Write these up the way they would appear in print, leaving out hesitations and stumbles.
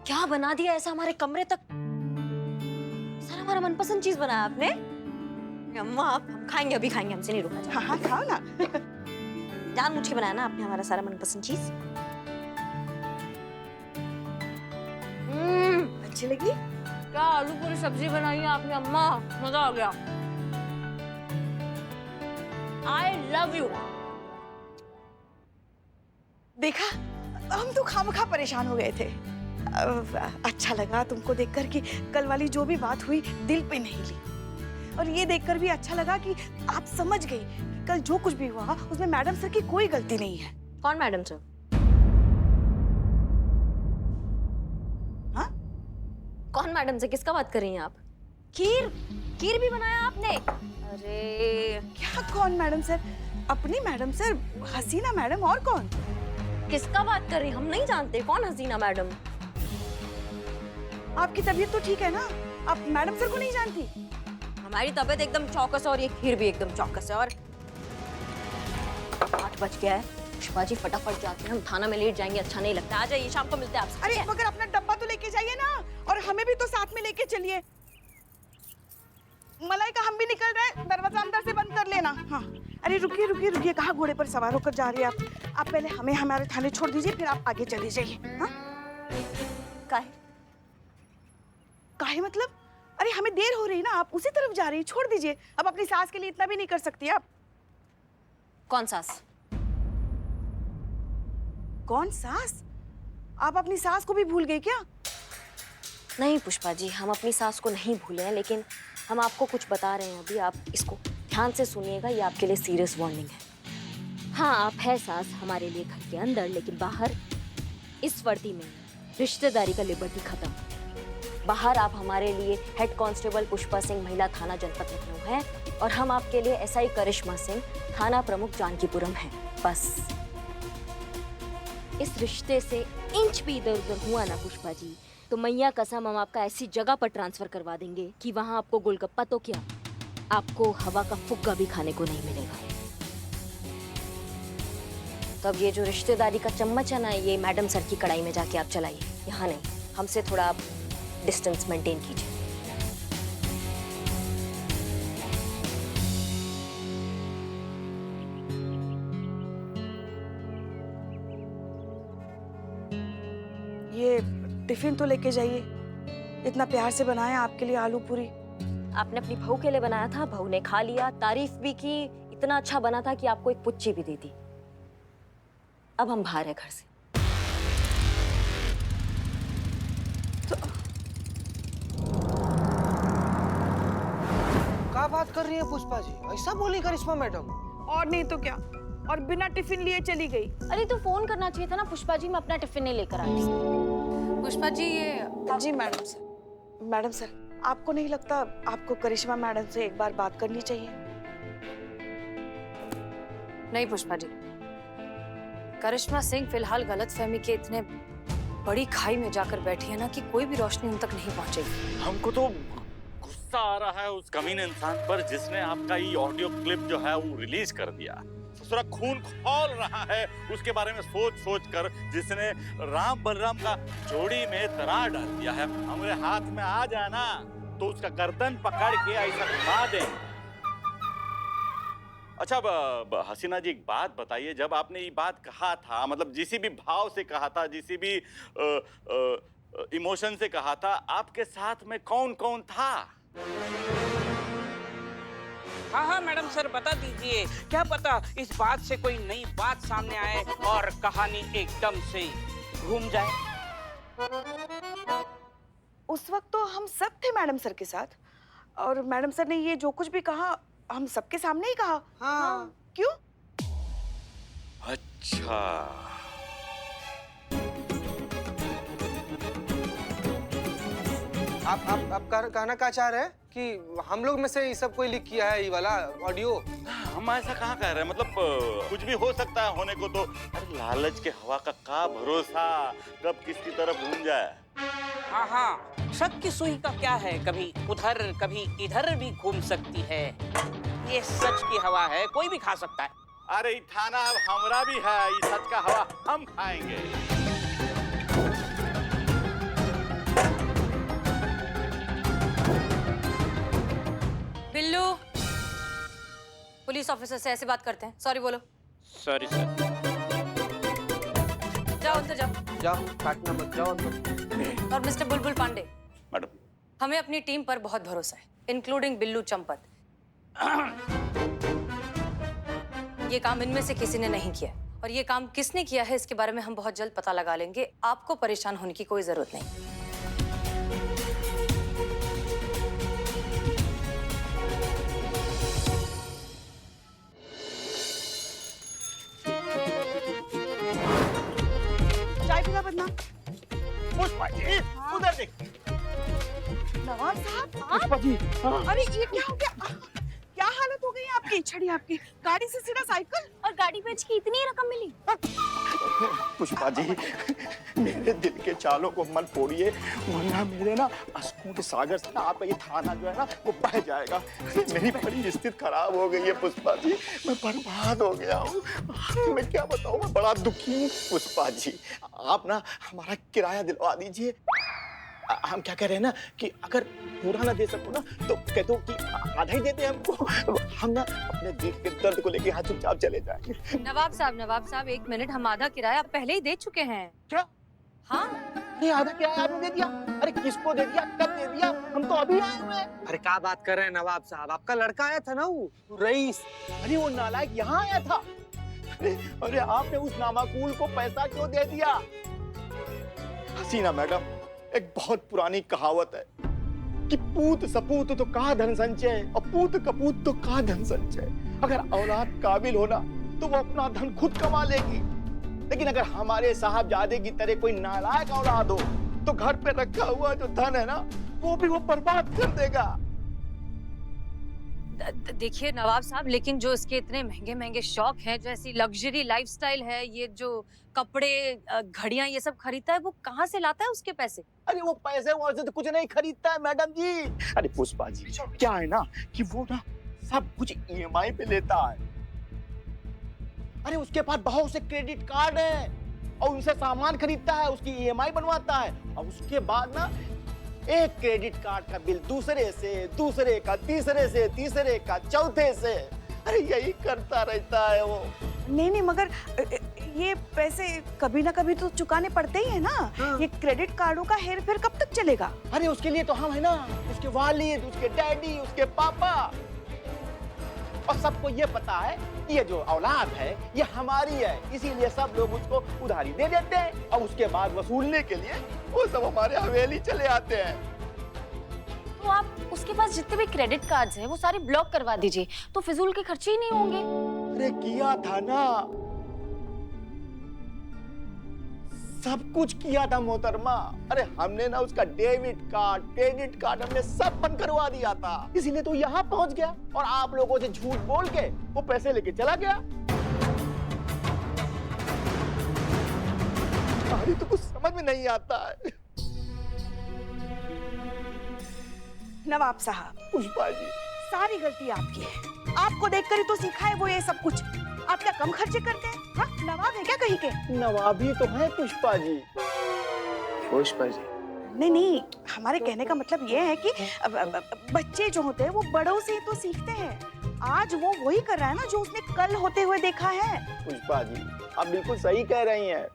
क्या बना दिया ऐसा हमारे कमरे तक? सारा हमारा मनपसंद चीज बनाया आपने। अम्मा आप हम खाएंगे, अभी खाएंगे, हमसे नहीं रुका जाएगा। हाँ खाओ ना। जानबूझ के बनाया ना आपने हमारा सारा मनपसंद चीज। अच्छी लगी? क्या आलू पूरी सब्जी बनाई है आपने अम्मा, मजा आ गया। I love you। देखा, हम तो खामखा परेशान हो गए थे। अच्छा लगा तुमको देखकर कि कल वाली जो भी बात हुई दिल पे नहीं ली, और ये देखकर भी अच्छा लगा कि आप समझ गई कि कल जो कुछ भी हुआ उसमें मैडम सर की कोई गलती नहीं है। कौन मैडम सर? हाँ? कौन मैडम से? किसका बात कर रही हैं आप? खीर खीर भी बनाया आपने? अरे क्या कौन मैडम सर? अपनी मैडम सर, हसीना मैडम, और कौन? किसका बात कर रही? हम नहीं जानते कौन हसीना मैडम। आपकी तबीयत तो ठीक है ना? आप मैडम सर को नहीं जानती? हमारी तबीयत एकदम चौकस है और ये खीर भी एकदम चौकस है। और 8 बज गया है। पुष्पा जी फटाफट जाते हैं, हम थाना में लेट जाएंगे, अच्छा नहीं लगता। आ जाइए, शाम को मिलते हैं आपसे। अरे मगर अपना डब्बा तो लेके जाइए ना, और हमें भी तो साथ में लेके चलिए। मलाइका, हम भी निकल रहे हैं, दरवाजा अंदर से बंद कर लेना। हाँ। अरे रुकिए रुकिए रुकिए, कहाँ घोड़े पर सवार होकर जा रही है आप? आप पहले हमें हमारे थाने छोड़ दीजिए, फिर आप आगे चले जाइए। हाँ? काहे? काहे मतलब? अरे हमें देर हो रही है ना, आप उसी तरफ जा रही है, छोड़ दीजिए। अब अपनी सास के लिए इतना भी नहीं कर सकती आप। कौन सास? कौन सास? आप अपनी सास को भी भूल गई क्या? नहीं पुष्पा जी, हम अपनी सास को नहीं भूले हैं, लेकिन हम आपको कुछ बता रहे हैं अभी, आप इसको ध्यान से सुनिएगा, ये आपके लिए सीरियस वार्निंग है। हाँ, आप है सास हमारे लिए घर के अंदर, लेकिन बाहर इस वर्दी में रिश्तेदारी का लिबर्टी खत्म। बाहर आप हमारे लिए हेड कांस्टेबल पुष्पा सिंह, महिला थाना जनपद लखनऊ है, और हम आपके लिए एसआई करिश्मा सिंह, थाना प्रमुख जानकीपुरम है। बस इस रिश्ते से इंच भी इधर उधर हुआ ना पुष्पा जी, तो मैया कसम हम आपका ऐसी जगह पर ट्रांसफर करवा देंगे कि वहां आपको गोलगप्पा तो क्या, आपको हवा का फुग्गा भी खाने को नहीं मिलेगा। तो अब ये जो रिश्तेदारी का चम्मच है ना, ये मैडम सर की कढ़ाई में जाके आप चलाइए, यहाँ नहीं। हमसे थोड़ा आप डिस्टेंस मेंटेन कीजिए। ये टिफिन तो लेके जाइए, इतना प्यार से बनाया आपके लिए आलू पूरी। आपने अपनी बहू के लिए बनाया था, बहू ने खा लिया, तारीफ भी की, इतना अच्छा बना था कि आपको एक पुच्ची भी दी थी। अब हम बाहर है घर से। क्या बात कर रही है पुष्पा जी? ऐसा बोली करिश्मा मैडम? और नहीं तो क्या, और बिना टिफिन लिए चली गई। अरे तो फोन करना चाहिए था ना पुष्पा जी, मैं अपना टिफिन नहीं लेकर आती। पुष्पा जी ये जी मैडम सर। मैडम सर, आपको नहीं लगता आपको करिश्मा मैडम से एक बार बात करनी चाहिए? नहीं पुष्पा जी, करिश्मा सिंह फिलहाल गलतफहमी के इतने बड़ी खाई में जाकर बैठी है ना कि कोई भी रोशनी उन तक नहीं पहुंचेगी। हमको तो गुस्सा आ रहा है उस कमीने इंसान पर जिसने आपका ये ऑडियो क्लिप जो है वो रिलीज कर दिया। ससुरा खून खौल रहा है उसके बारे में सोच सोच कर, जिसने राम बलराम का जोड़ी में दरार डाल दिया है। हमारे हाथ में आ जाए ना तो उसका गर्दन पकड़ के ऐसा घुमा दें। अच्छा हसीना जी, एक बात बताइए, जब आपने ये बात कहा था, मतलब जिसी भी भाव से कहा था, जिसी भी इमोशन से कहा था, आपके साथ में कौन कौन था? हाँ मैडम सर, बता दीजिए, क्या पता इस बात से कोई नई बात सामने आए और कहानी एकदम से घूम जाए। उस वक्त तो हम सब थे मैडम सर के साथ, और मैडम सर ने ये जो कुछ भी कहा हम सबके सामने ही कहा। हाँ। क्यों? अच्छा, आप कहना क्या चाह रहे हैं कि हम लोग में से ये सब कोई लीक किया है ये वाला ऑडियो? हम ऐसा कहाँ कह रहे हैं, मतलब कुछ भी हो सकता है होने को तो। अरे लालच के हवा का भरोसा, कब किसकी तरफ घूम जाए। हाँ, शक की सुई का क्या है, कभी उधर कभी इधर भी घूम सकती है। ये सच की हवा है, कोई भी खा सकता है। अरे ये थाना अब हमरा भी है, ये सच का हवा हम खाएंगे। पुलिस ऑफिसर से ऐसे बात करते हैं? सॉरी बोलो। Sorry sir. जाओ अंदर जाओ। जाओ, काटना मत, जाओ अंदर। और मिस्टर बुलबुल पांडे, मैडम, हमें अपनी टीम पर बहुत भरोसा है, इंक्लूडिंग बिल्लू चंपत। ये काम इनमें से किसी ने नहीं किया और ये काम किसने किया है इसके बारे में हम बहुत जल्द पता लगा लेंगे। आपको परेशान होने की कोई जरूरत नहीं। चाय पीना बदनाम। पुष्पा जी, उधर देख। नवाब साहब, पुष्पा जी, हाँ। अरे ये क्या हो गया? क्या हालत हो गई आपकी? छड़ी आपकी गाड़ी से सीधा साइकिल। और गाड़ी बेच के इतनी रकम मिली? पुष्पा जी, मेरे दिल के चालों को मत तोड़िए, वरना मेरे ना अश्कों के सागर से ना आपका ये थाना जो है ना वो बह जाएगा। मेरी बड़ी स्थिति खराब हो गई है पुष्पा जी, मैं बर्बाद हो गया हूँ। मैं क्या बताऊँ, मैं बड़ा दुखी हूँ। पुष्पा जी, आप ना हमारा किराया दिलवा दीजिए। हम क्या कह रहे हैं ना कि अगर पूरा ना दे सको ना तो कह दो कि आधा ही दे दे हमको। हम ना अपने दिल के दर्द को लेके यहाँ चुपचाप चले जाएंगे। नवाब साहब 1 मिनट, हम आधा किराया पहले ही दे चुके हैं। क्या? हाँ, ये आधा किराया आपने दे दिया? अरे किसको दे दिया, कब दे दिया? हम तो अभी आए हुए हैं। अरे क्या बात कर रहे हैं नवाब साहब, आपका लड़का आया था ना वो रईस। अरे वो नालायक यहाँ आया था। अरे आपने उस नामाकूल को पैसा क्यों दे दिया? हसीना मैडम, एक बहुत पुरानी कहावत है कि पूत सपूत तो का धन संचय और पूत कपूत तो का धन संचय। अगर औलाद काबिल होना तो वो अपना धन खुद कमा लेगी, लेकिन अगर हमारे साहबजादे की तरह कोई नालायक औलाद हो तो घर पे रखा हुआ जो धन है ना वो भी वो बर्बाद कर देगा। देखिए नवाब साहब, लेकिन जो इसके इतने महंगे महंगे शौक हैं, जैसी लग्जरी लाइफस्टाइल है, ये जो कपड़े घड़ियां ये सब खरीदता है, वो कहाँ से लाता है उसके पैसे? अरे वो पैसे वैसे तो कुछ नहीं खरीदता है मैडम जी। अरे पुष्पा जी, क्या है ना कि वो ना सब कुछ ईएमआई पे लेता है। अरे उसके पास बहुत से क्रेडिट कार्ड हैं और उनसे सामान खरीदता है, उसकी ईएमआई बनवाता है और उसके बाद ना एक क्रेडिट कार्ड का बिल दूसरे का, तीसरे का, चौथे से। अरे यही करता रहता है वो। नहीं मगर ये पैसे कभी ना कभी तो चुकाने पड़ते ही है ना। हाँ। ये क्रेडिट कार्डों का हेर फेर कब तक चलेगा? अरे उसके लिए तो हम है ना, उसके वालिद, उसके डैडी, उसके पापा। और सबको ये पता है ये जो औलाद है ये हमारी है, इसीलिए सब लोग उसको उधारी दे देते हैं और उसके बाद वसूलने के लिए वो सब हमारे हवेली चले आते हैं। तो आप उसके पास जितने भी क्रेडिट कार्ड्स हैं वो सारे ब्लॉक करवा दीजिए, तो फिजूल के खर्चे ही नहीं होंगे। अरे किया था ना, सब कुछ किया था मोहतरमा। अरे हमने ना उसका डेबिट कार्ड, क्रेडिट कार्ड हमने सब बंद करवा दिया था, इसीलिए तो यहाँ पहुंच गया और आप लोगों से झूठ बोल के वो पैसे लेके चला गया। अरे तो कुछ समझ में नहीं आता है। नवाब साहब, पुष्पा जी, सारी गलती आपकी है। आपको देखकर ही तो सीखा है वो ये सब कुछ। आप क्या कम खर्चे करते हैं? हाँ, नवाब है क्या कहीं के? नवाबी तो है पुष्पा जी। पुष्पा जी, नहीं, हमारे कहने का मतलब ये है कि बच्चे जो होते हैं वो बड़ों से ही तो सीखते हैं। आज वो वही कर रहा है ना जो उसने कल होते हुए देखा है। पुष्पा जी, आप बिल्कुल सही कह रही हैं।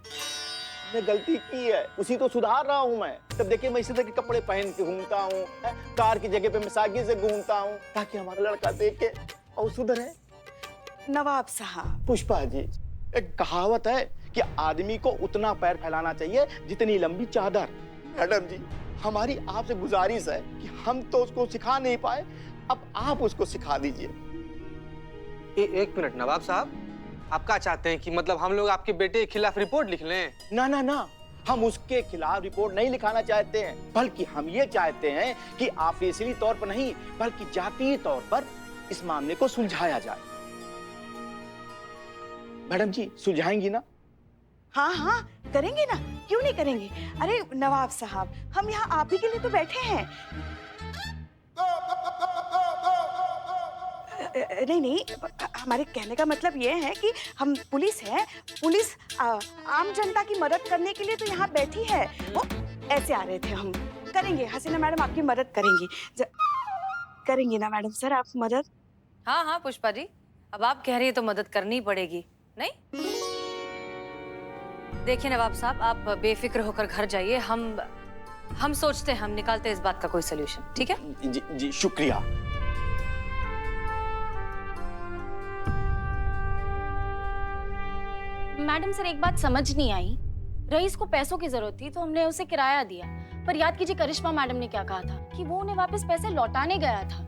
मैंने गलती की है, उसी तो सुधार रहा हूँ मैं। तब देखिए मैं इसी तरह के कपड़े पहन के घूमता हूँ, कार की जगह पे मैं साइकिल से घूमता हूँ, ताकि हमारा लड़का देखे और सुधरे। नवाब साहब, पुष्पा जी, एक कहावत है कि आदमी को उतना पैर फैलाना चाहिए जितनी लंबी चादर। मैडम जी, हमारी आपसे गुजारिश है कि हम तो उसको सिखा नहीं पाए, अब आप उसको सिखा दीजिए। एक मिनट नवाब साहब, आप क्या चाहते हैं कि मतलब हम लोग आपके बेटे के खिलाफ रिपोर्ट लिख लें? ना, हम उसके खिलाफ रिपोर्ट नहीं लिखाना चाहते हैं, बल्कि हम ये चाहते हैं कि ऑफिशियली तौर पर नहीं बल्कि जातीय तौर पर इस मामले को सुलझाया जाए। मैडम जी, सुलझाएंगी ना? हाँ, करेंगे ना, क्यों नहीं करेंगे। अरे नवाब साहब, हम यहाँ आप ही के लिए तो बैठे हैं। नहीं, हमारे कहने का मतलब ये है कि हम पुलिस हैं। पुलिस आम जनता की मदद करने के लिए तो यहाँ बैठी है। वो ऐसे आ रहे थे, हम करेंगे। हसीना मैडम आपकी मदद करेंगी। करेंगी ना मैडम सर आप मदद? हाँ पुष्पा जी, अब आप कह रही है तो मदद करनी पड़ेगी, नहीं? देखिए नवाब साहब, आप बेफिक्र होकर घर जाइए। हम सोचते हैं, हम निकालते हैं इस बात का कोई सोल्यूशन, ठीक है? जी जी शुक्रिया। मैडम सर, एक बात समझ नहीं आई। रईस को पैसों की जरूरत थी तो हमने उसे किराया दिया, पर याद कीजिए करिश्मा मैडम ने क्या कहा था कि वो उन्हें वापस पैसे लौटाने गया था।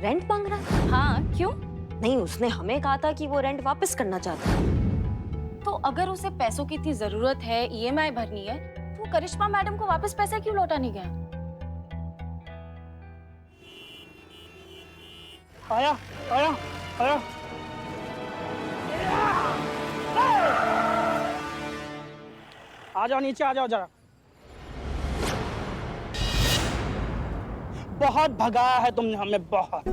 रेंट मांग रहा है? हाँ, क्यों? नहीं, उसने हमें कहा था कि वो रेंट वापस करना चाहता है। तो अगर उसे पैसों की इतनी जरूरत है, ईएमआई भरनी है, तो वो करिश्मा मैडम को वापस पैसे क्यों लौटाने गया? आया आया आया। आ जाओ नीचे, आ जाओ जरा। बहुत भगाया है तुमने हमें, बहुत।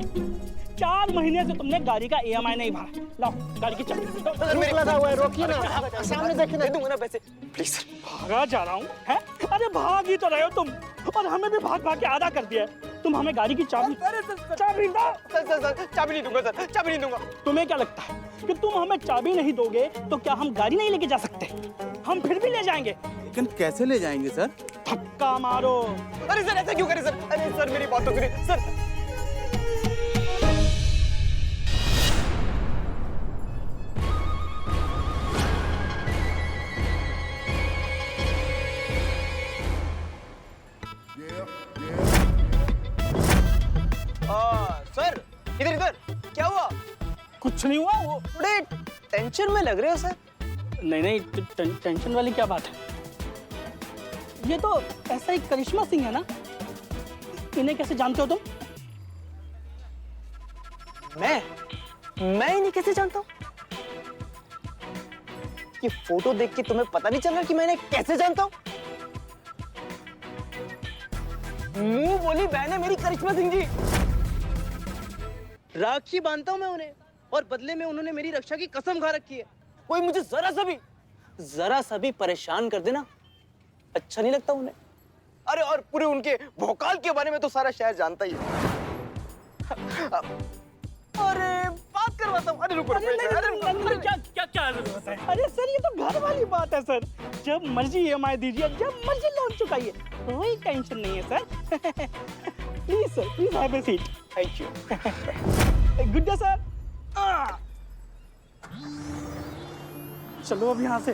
4 महीने से तुमने गाड़ी का ईएमआई नहीं भरा। लाओ गाड़ी की चाबी। लगा हुआ है, रोकिए ना, सामने देखिए ना, दूंगा ना पैसे प्लीज सर। भागा जा रहा हूँ, हैं? अरे भाग ही तो रहे हो तुम, और हमें भी भाग भाग के आधा कर दिया है। तुम हमें गाड़ी की चाबी चाबी दो। सर चाबी नहीं दूंगा सर, चाबी नहीं दूंगा। तुम्हें क्या लगता है कि तुम हमें चाबी नहीं दोगे तो क्या हम गाड़ी नहीं लेके जा सकते? हम फिर भी ले जाएंगे। लेकिन कैसे ले जाएंगे सर? धक्का मारो। अरे सर ऐसा क्यों करे सर? अरे सर मेरी बात तो सुनिए सर। सर इधर इधर, क्या हुआ? कुछ नहीं हुआ। वो थोड़े टेंशन में लग रहे हो सर। नहीं नहीं, टेंशन वाली क्या बात है? ये तो ऐसा ही करिश्मा सिंह है ना? इन्हें कैसे जानते हो तुम? मैं इन्हें कैसे जानता हूँ? ये फोटो देख के तुम्हें पता नहीं चल रहा कि मैं इन्हें कैसे जानता हूँ? मुंह बोली बहन है मेरी करिश्मा सिंह जी। राखी बांधता हूं मैं उन्हें, और बदले में उन्होंने मेरी रक्षा की कसम खा रखी है। कोई मुझे जरा सा भी परेशान कर देना अच्छा नहीं लगता उन्हें। अरे और पूरे उनके भोकाल के बारे में तो सारा शहर जानता ही है। अरे बात करवाता हूँ। अरे रुको क्या जरूरत है? अरे सर ये तो घर वाली बात है सर। जब मर्जी ईएमआई दीजिए, जब मर्जी लोन चुकाइए, कोई टेंशन नहीं है sir. Please sir, please have a seat. Thank you. Good day sir. चलो अब यहाँ से।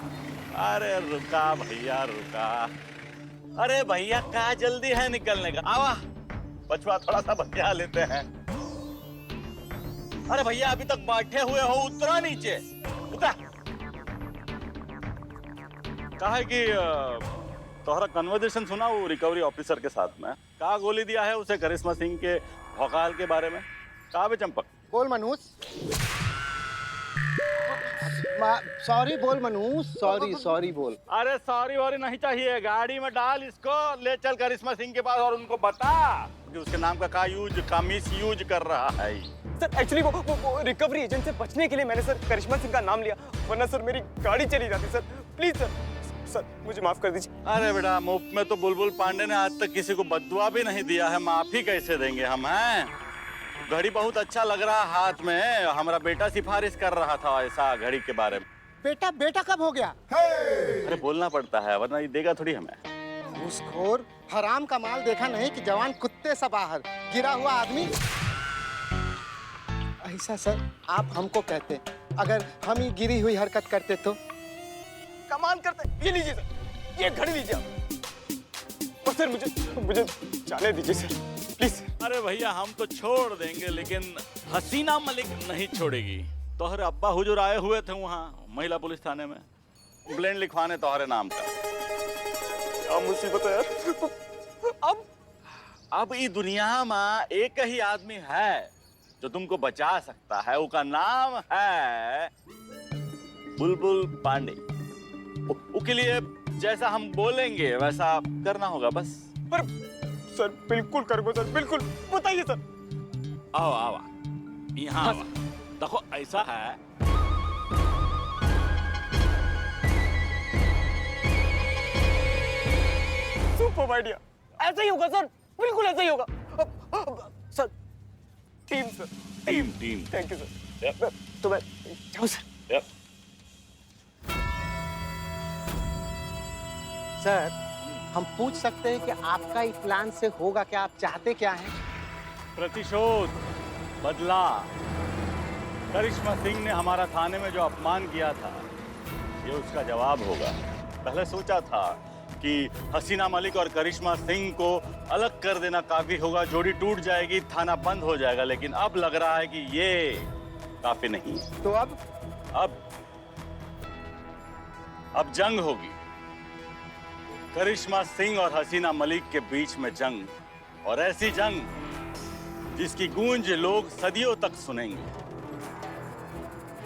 अरे रुका भैया रुका। अरे भैया क्या जल्दी है निकलने का? आवा पछुआ थोड़ा सा बचा लेते हैं। अरे भैया अभी तक बैठे हुए हो, उतरा नीचे, उतरा। कहा है कि तोहरा कन्वर्सेशन सुना वो रिकवरी ऑफिसर के साथ में? कहा गोली दिया है उसे करिश्मा सिंह के भौकाल के बारे में? कहा बे चंपक? बोल मनूस। सॉरी बोल मनूस, सॉरी बोल। अरे सॉरी वॉरी नहीं चाहिए, गाड़ी में डाल इसको, ले चल करिश्मा सिंह के पास और उनको बता कि उसके नाम का मिस यूज कर रहा है। सर एक्चुअली वो रिकवरी एजेंट से बचने के लिए मैंने सर करिश्मा सिंह का नाम लिया, वरना सर मेरी गाड़ी चली जाती। सर प्लीज सर मुझे माफ कर दीजिए। अरे बेटा मुफ्त में तो बुलबुल पांडे ने आज तक किसी को बद्दुआ भी नहीं दिया है, माफी कैसे देंगे हम? हैं घड़ी बहुत अच्छा लग रहा हाथ में, हमारा बेटा सिफारिश कर रहा था ऐसा घड़ी के बारे में। बेटा कब हो गया? अरे बोलना पड़ता है वरना ये देगा थोड़ी हमें। घूसखोर हराम का माल देखा नहीं कि जवान कुत्ते सा बाहर गिरा हुआ आदमी। ऐसा सर आप हमको कहते, अगर हम ही गिरी हुई हरकत करते तो? कमाल करते। ये लीजिए सर, ये घड़ी लीजिए आप। और सर मुझे जाने दीजिए सर प्लीज। अरे भैया हम तो छोड़ देंगे लेकिन हसीना मलिक नहीं छोड़ेगी। तोहरे अब्बा हुजूर आए हुए थे वहाँ महिला पुलिस थाने में ब्लेंड लिखवाने तोहरे नाम का। क्या मुसीबत है यार। अब इस दुनिया में एक ही आदमी है जो तुमको बचा सकता है, उसका नाम है बुलबुल पांडे। उसके लिए जैसा हम बोलेंगे वैसा करना होगा बस। पर सर बिल्कुल करूंगा सर, बिल्कुल बताइए सर। आओ आओ यहाँ आओ। देखो ऐसा है, सुपर आइडिया। ऐसा ही होगा सर, बिल्कुल ऐसा ही होगा। Sir team sir, team thank you sir. Yep. तो मैं जाऊँ सर? Yep. सर, हम पूछ सकते हैं कि आपका इस प्लान से होगा क्या? आप चाहते क्या हैं? प्रतिशोध, बदला। करिश्मा सिंह ने हमारा थाने में जो अपमान किया था, ये उसका जवाब होगा। पहले सोचा था कि हसीना मलिक और करिश्मा सिंह को अलग कर देना काफी होगा, जोड़ी टूट जाएगी, थाना बंद हो जाएगा, लेकिन अब लग रहा है कि ये काफी नहीं। तो अब अब जंग होगी। करिश्मा सिंह और हसीना मलिक के बीच में जंग, और ऐसी जंग जिसकी गूंज लोग सदियों तक सुनेंगे।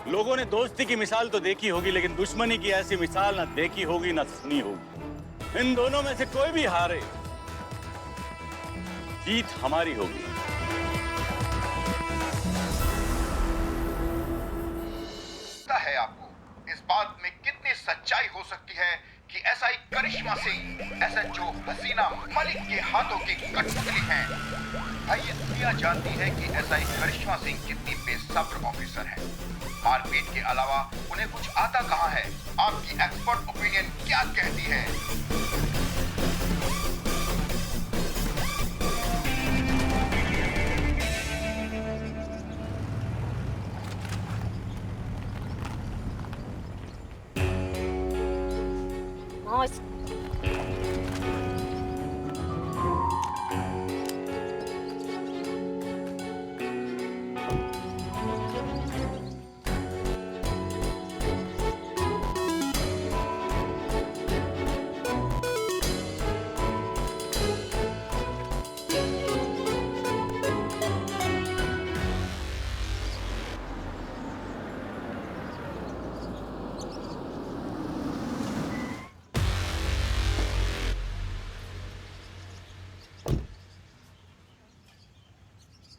लोगों ने दोस्ती की मिसाल तो देखी होगी, लेकिन दुश्मनी की ऐसी मिसाल न देखी होगी न सुनी होगी। इन दोनों में से कोई भी हारे, जीत हमारी होगी। है आपको इस बात में कितनी सच्चाई हो सकती है कि एसआई करिश्मा सिंह एसएचओ हसीना मलिक के हाथों की कठपुतली हैं। भाई दुनिया जानती है कि एसआई करिश्मा सिंह कितनी बेसब्र ऑफिसर हैं। मारपीट के अलावा उन्हें कुछ आता कहां है? आपकी एक्सपर्ट ओपिनियन क्या कहती है?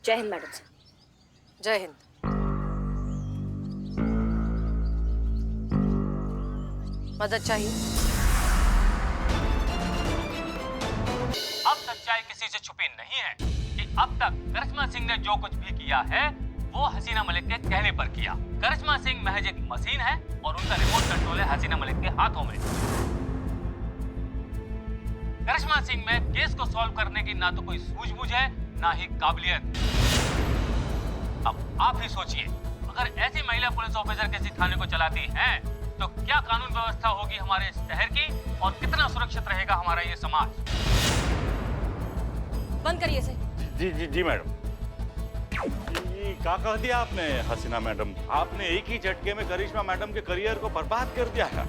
जय हिंद मैडम सर। जय हिंद। मदद चाहिए? अब सच्चाई किसी से छुपी नहीं है कि अब तक करिश्मा सिंह ने जो कुछ भी किया है वो हसीना मलिक के कहने पर किया। करिश्मा सिंह महज एक मशीन है और उनका रिमोट कंट्रोल है हसीना मलिक के हाथों में। करिश्मा सिंह में केस को सॉल्व करने की ना तो कोई सूझबूझ है ना ही काबिलियत। अब आप ही सोचिए, अगर ऐसी महिला पुलिस ऑफिसर किसी थाने को चलाती है तो क्या कानून व्यवस्था होगी हमारे शहर की और कितना सुरक्षित रहेगा हमारा ये समाज। बंद करिए इसे। जी जी जी मैडम। क्या कह दिया आपने हसीना मैडम? आपने एक ही झटके में करिश्मा मैडम के करियर को बर्बाद कर दिया है।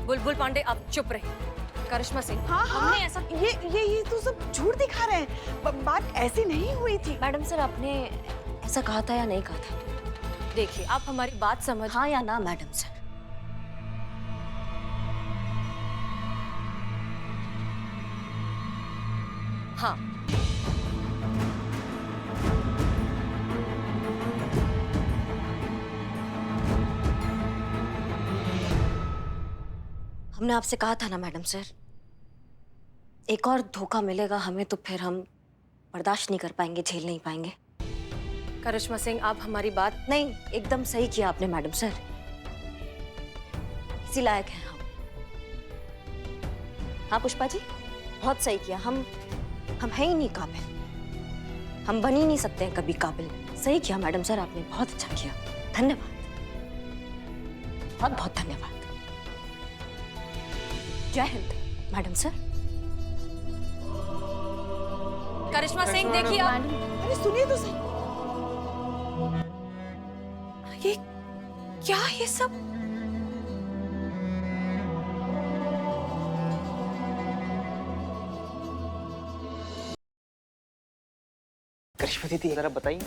बुलबुल पांडे, आप चुप रहिए। करिश्मा सिंह, हाँ हमने ऐसा ये तो सब झूठ दिखा रहे हैं। बात ऐसी नहीं हुई थी। मैडम सर, आपने ऐसा कहा था या नहीं कहा था? देखिए, आप हमारी बात समझ। हाँ या ना मैडम सर? हाँ। हमने आपसे कहा था ना मैडम सर, एक और धोखा मिलेगा हमें तो फिर हम बर्दाश्त नहीं कर पाएंगे, झेल नहीं पाएंगे। करिश्मा सिंह, आप हमारी बात। नहीं, एकदम सही किया आपने मैडम सर, इसी लायक हैं हम। हाँ पुष्पा जी, बहुत सही किया। हम हैं ही नहीं काबिल, हम बन ही नहीं सकते हैं कभी काबिल। सही किया मैडम सर, आपने बहुत अच्छा किया। धन्यवाद, बहुत बहुत धन्यवाद। जय हिंद मैडम सर। करिश्मा सिंह, देखिए आप। अरे सुनिए तो सही। ये क्या ये सब? करिश्मा दीदी जरा बताइए,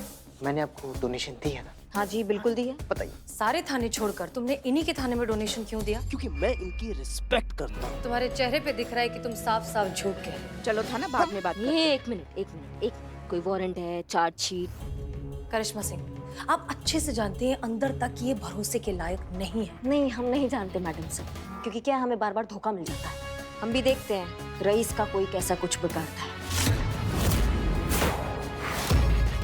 मैंने आपको डोनेशन दी है ना? हाँ जी बिल्कुल दी है। बताइए। सारे थाने छोड़कर तुमने इन्हीं के थाने में डोनेशन क्यों दिया? क्योंकि मैं इनकी रिस्पेक्ट करता हूँ। तुम्हारे चेहरे पे दिख रहा है कि तुम साफ साफ झूठ कह। चलो था ना, बाद में बात करते हैं। ये एक मिनट, कोई वारंट है, चार्जशीट? करिश्मा सिंह, आप अच्छे से जानते हैं अंदर तक ये भरोसे के लायक नहीं है। नहीं, हम नहीं जानते मैडम सर, क्योंकि क्या हमें बार बार धोखा मिल जाता है। हम भी देखते हैं रईस का कोई कैसा कुछ बिगाड़ता है।